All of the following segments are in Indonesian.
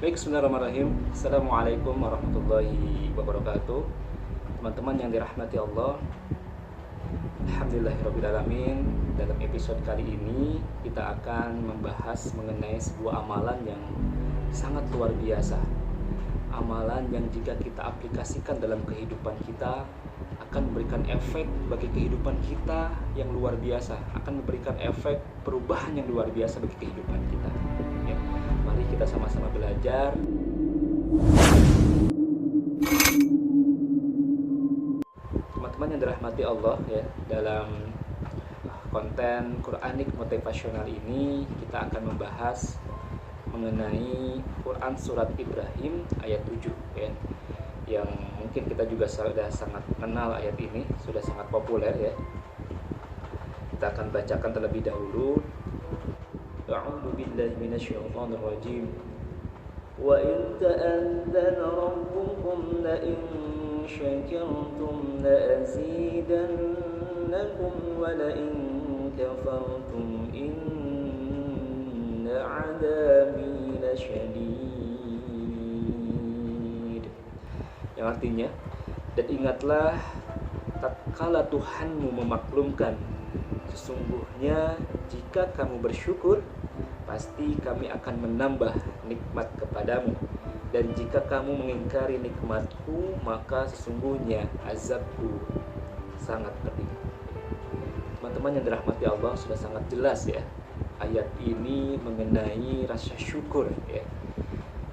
Baik, bismillahirrahmanirrahim. Assalamualaikum warahmatullahi wabarakatuh. Teman-teman yang dirahmati Allah, alhamdulillahirrabbilalamin. Dalam episode kali ini kita akan membahas mengenai sebuah amalan yang sangat luar biasa. Amalan yang jika kita aplikasikan dalam kehidupan kita akan memberikan efek bagi kehidupan kita yang luar biasa, akan memberikan efek perubahan yang luar biasa bagi kehidupan kita. Ya, mari kita sama-sama belajar. Teman-teman yang dirahmati Allah, ya, dalam konten Quranic motivasional ini kita akan membahas mengenai Quran surat Ibrahim ayat 7, ya, yang mungkin kita juga sudah sangat kenal ayat ini, sudah sangat populer, ya. Kita akan bacakan terlebih dahulu. A'udzu billahi minasyaitonir rajim. Wa in ta'adzana rabbukum la in syakartum la azidannakum wa la in kafartum inna 'adzabi lasyadid. Yang artinya, dan ingatlah tatkala Tuhanmu memaklumkan, sesungguhnya jika kamu bersyukur, pasti kami akan menambah nikmat kepadamu, dan jika kamu mengingkari nikmatku, maka sesungguhnya azabku sangat pedih. Teman-teman yang dirahmati Allah, sudah sangat jelas, ya, ayat ini mengenai rasa syukur, ya.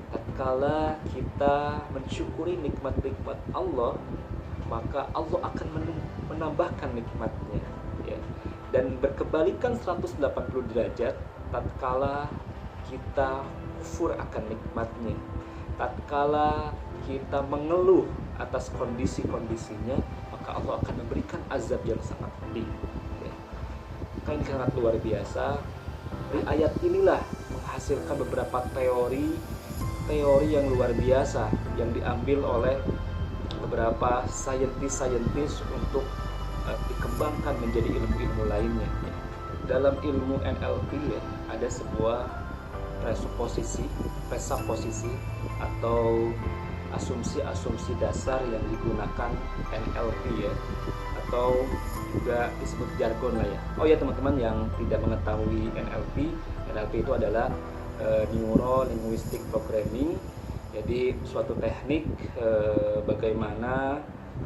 Tatkala kita mensyukuri nikmat-nikmat Allah, maka Allah akan menambahkan nikmatnya, ya. Dan berkebalikan 180 derajat tatkala kita kufur akan nikmatnya, tatkala kita mengeluh atas kondisi-kondisinya, maka Allah akan memberikan azab yang sangat pedih, ya. Maka ini sangat luar biasa. Dari ayat inilah menghasilkan beberapa teori yang luar biasa yang diambil oleh beberapa saintis untuk dikembangkan menjadi ilmu-ilmu lainnya, ya. Dalam ilmu NLP, ya, ada sebuah presuposisi atau asumsi-asumsi dasar yang digunakan NLP, ya, atau juga disebut jargon lah, ya. Oh ya, teman-teman yang tidak mengetahui NLP itu adalah Neuro Linguistic Programming. Jadi suatu teknik bagaimana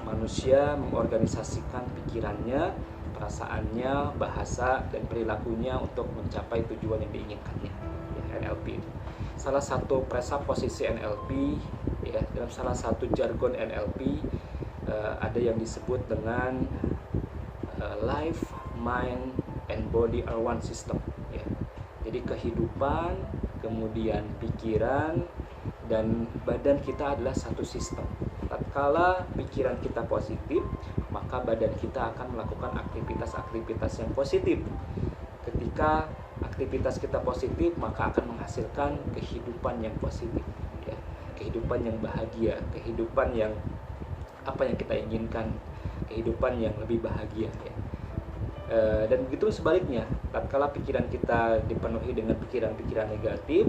manusia mengorganisasikan pikirannya, perasaannya, bahasa, dan perilakunya untuk mencapai tujuan yang diinginkannya, ya, NLP itu. Salah satu presuposisi NLP, ya, dalam salah satu jargon NLP ada yang disebut dengan life, mind, and body are one system, ya. Jadi kehidupan, kemudian pikiran, dan badan kita adalah satu sistem. Tatkala pikiran kita positif, maka badan kita akan melakukan aktivitas-aktivitas yang positif. Ketika aktivitas kita positif, maka akan menghasilkan kehidupan yang positif, ya. Kehidupan yang bahagia, kehidupan yang apa yang kita inginkan, kehidupan yang lebih bahagia, ya. Dan begitu sebaliknya, tatkala pikiran kita dipenuhi dengan pikiran-pikiran negatif,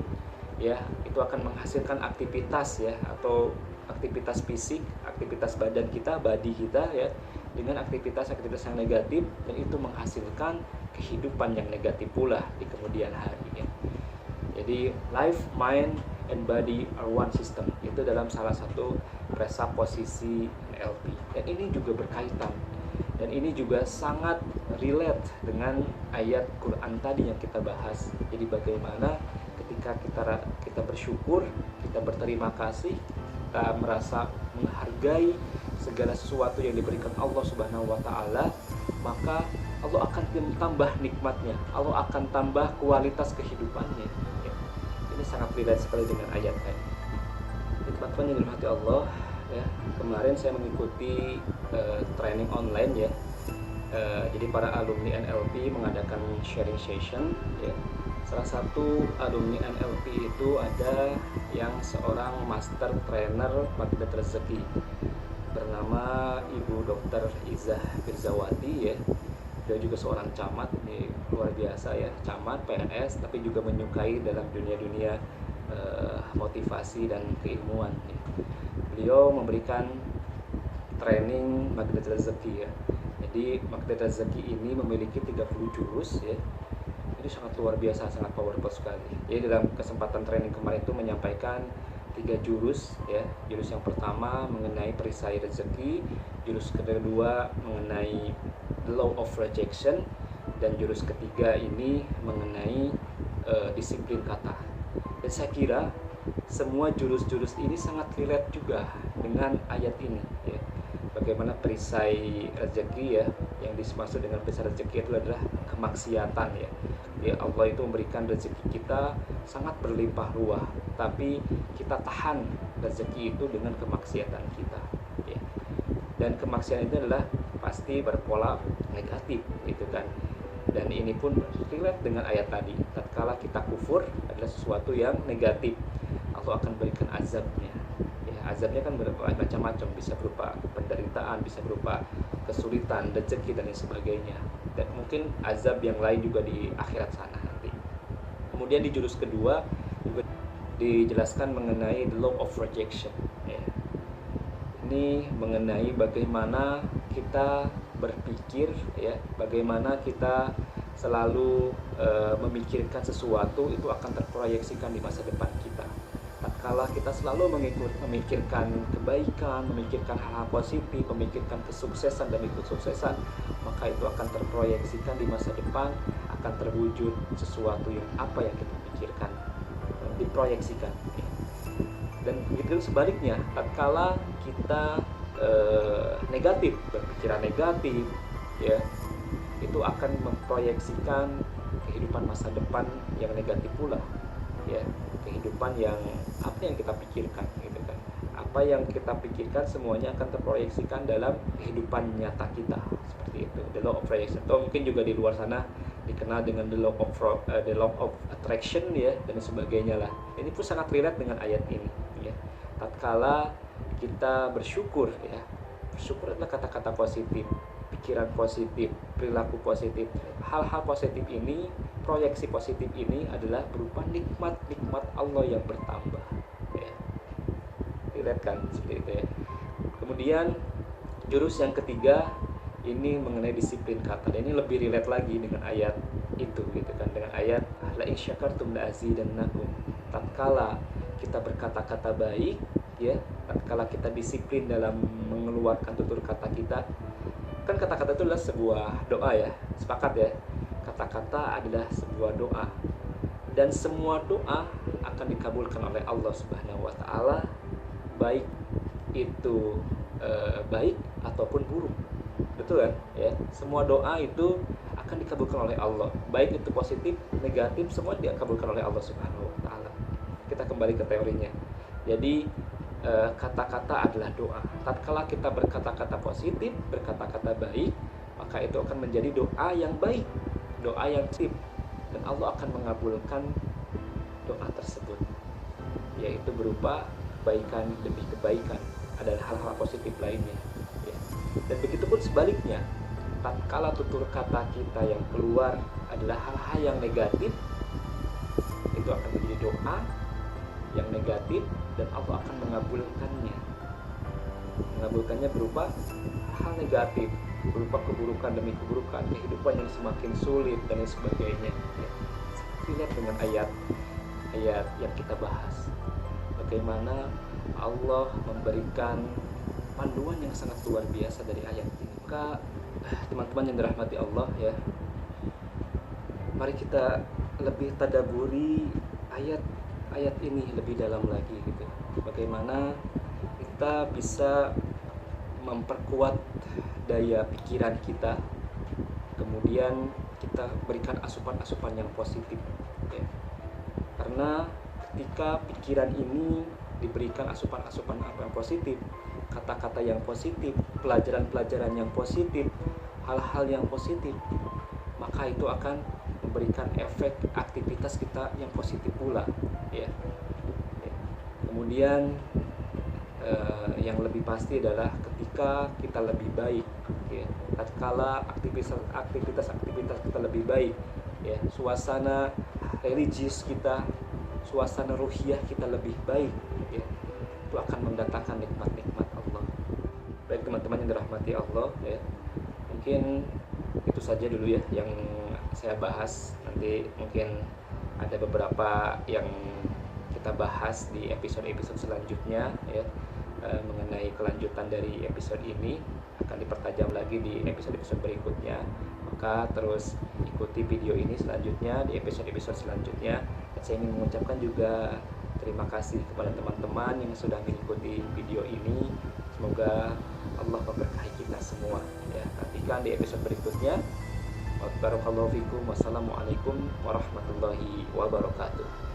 ya, itu akan menghasilkan aktivitas, ya, atau aktivitas fisik, aktivitas badan kita, body kita, ya, dengan aktivitas-aktivitas yang negatif, dan itu menghasilkan kehidupan yang negatif pula di kemudian hari, ya. Jadi life, mind, and body are one system, itu dalam salah satu presuposisi NLP. Dan ini juga berkaitan, dan ini juga sangat relate dengan ayat Quran tadi yang kita bahas. Jadi bagaimana ketika kita bersyukur, kita berterima kasih, kita merasa menghargai segala sesuatu yang diberikan Allah Subhanahu wa taala, maka Allah akan tambah nikmatnya, Allah akan tambah kualitas kehidupannya, ya. Ini sangat relate sekali dengan ayat tadi. Teman-teman yang dirahmati Allah, ya, kemarin saya mengikuti training online, ya. Jadi para alumni NLP mengadakan sharing session, ya. Salah satu alumni NLP itu ada yang seorang master trainer magnet rezeki bernama Ibu Dr. Izzah Firzawati, ya. Dia juga seorang camat, ini luar biasa, ya, camat PNS, tapi juga menyukai dalam dunia-dunia motivasi dan keilmuan ya. Beliau memberikan training magnet rezeki ya. Jadi magnet rezeki ini memiliki 30 jurus ya. Ini sangat luar biasa, sangat powerful sekali. Jadi dalam kesempatan training kemarin itu menyampaikan 3 jurus ya. Jurus yang pertama mengenai perisai rezeki, jurus kedua mengenai the law of rejection, dan jurus ketiga ini mengenai disiplin kata. Dan saya kira semua jurus-jurus ini sangat relate juga dengan ayat ini ya. Bagaimana perisai rezeki ya, yang dimaksud dengan perisai rezeki itu adalah kemaksiatan ya. Ya, Allah itu memberikan rezeki kita sangat berlimpah ruah, tapi kita tahan rezeki itu dengan kemaksiatan kita ya. Dan kemaksiatan itu adalah pasti berpola negatif gitu kan. Dan ini pun relate dengan ayat tadi. Tatkala kita kufur adalah sesuatu yang negatif, Allah akan berikan azabnya ya. Azabnya kan bermacam-macam, bisa berupa penderitaan, bisa berupa kesulitan, rezeki dan lain sebagainya. Dan mungkin azab yang lain juga di akhirat sana nanti. Kemudian di jurus kedua juga dijelaskan mengenai the law of rejection ya. Ini mengenai bagaimana kita berpikir ya, bagaimana kita selalu memikirkan sesuatu itu akan terproyeksikan di masa depan kita. Tatkala kita selalu memikirkan kebaikan, memikirkan hal-hal positif, memikirkan kesuksesan demi kesuksesan, maka itu akan terproyeksikan di masa depan, akan terwujud sesuatu yang apa yang kita pikirkan, diproyeksikan ya. Dan begitu sebaliknya, tatkala kita negatif, berpikiran negatif ya, itu akan memproyeksikan kehidupan masa depan yang negatif pula ya. Kehidupan yang apa yang kita pikirkan gitu kan, apa yang kita pikirkan semuanya akan terproyeksikan dalam kehidupan nyata kita, seperti itu. The law of rejection, atau mungkin juga di luar sana dikenal dengan the law of attraction ya, dan sebagainya lah. Ini pun sangat relate dengan ayat ini ya. Tatkala kita bersyukur ya, bersyukur adalah kata-kata positif, pikiran positif, perilaku positif. Hal-hal positif ini, proyeksi positif ini adalah berupa nikmat-nikmat Allah yang bertambah ya. Lihat kan seperti itu ya. Kemudian jurus yang ketiga ini mengenai disiplin kata. Dan ini lebih relate lagi dengan ayat itu gitu kan, dengan ayat la in syakartum la azidannakum. Tatkala kita berkata-kata baik ya, tatkala kita disiplin dalam mengeluarkan tutur kata kita. Kan kata-kata itu adalah sebuah doa ya, sepakat ya. Kata-kata adalah sebuah doa, dan semua doa akan dikabulkan oleh Allah Subhanahu wa taala, baik itu baik ataupun buruk. Betul kan ya? Semua doa itu akan dikabulkan oleh Allah, baik itu positif, negatif, semua dikabulkan oleh Allah Subhanahu wa taala. Kita kembali ke teorinya. Jadi kata-kata adalah doa. Tatkala kita berkata-kata positif, berkata-kata baik, maka itu akan menjadi doa yang baik, doa yang positif, dan Allah akan mengabulkan doa tersebut, yaitu berupa kebaikan demi kebaikan, ada hal-hal positif lainnya ya. Dan begitu pun sebaliknya, tatkala tutur kata kita yang keluar adalah hal-hal yang negatif, itu akan menjadi doa yang negatif, dan Allah akan mengabulkannya berupa hal negatif, berupa keburukan demi keburukan, kehidupan yang semakin sulit dan lain sebagainya ya. Lihat dengan ayat yang kita bahas, bagaimana Allah memberikan panduan yang sangat luar biasa dari ayat ini. Maka teman-teman yang dirahmati Allah ya, mari kita lebih tadaburi ayat ini lebih dalam lagi gitu. Bagaimana kita bisa memperkuat daya pikiran kita, kemudian kita berikan asupan-asupan yang positif ya. Karena ketika pikiran ini diberikan asupan-asupan apa yang positif, kata-kata yang positif, pelajaran-pelajaran yang positif, hal-hal yang positif, maka itu akan memberikan efek aktivitas kita yang positif pula ya. Kemudian yang lebih pasti adalah ketika kita lebih baik ya, tatkala aktivitas kita lebih baik ya, suasana religius kita suasana ruhiyah kita lebih baik ya, itu akan mendatangkan nikmat-nikmat Allah. Baik teman-teman yang dirahmati Allah ya, mungkin itu saja dulu ya yang saya bahas. Nanti mungkin ada beberapa yang kita bahas di episode-episode selanjutnya ya, mengenai kelanjutan dari episode ini akan dipertajam lagi di episode-episode berikutnya. Maka terus ikuti video ini selanjutnya di episode-episode selanjutnya. Dan saya ingin mengucapkan juga terima kasih kepada teman-teman yang sudah mengikuti video ini. Semoga Allah memberkahi kita semua ya. Nantikan di episode berikutnya. Barakallahu fikum. Wassalamualaikum warahmatullahi wabarakatuh.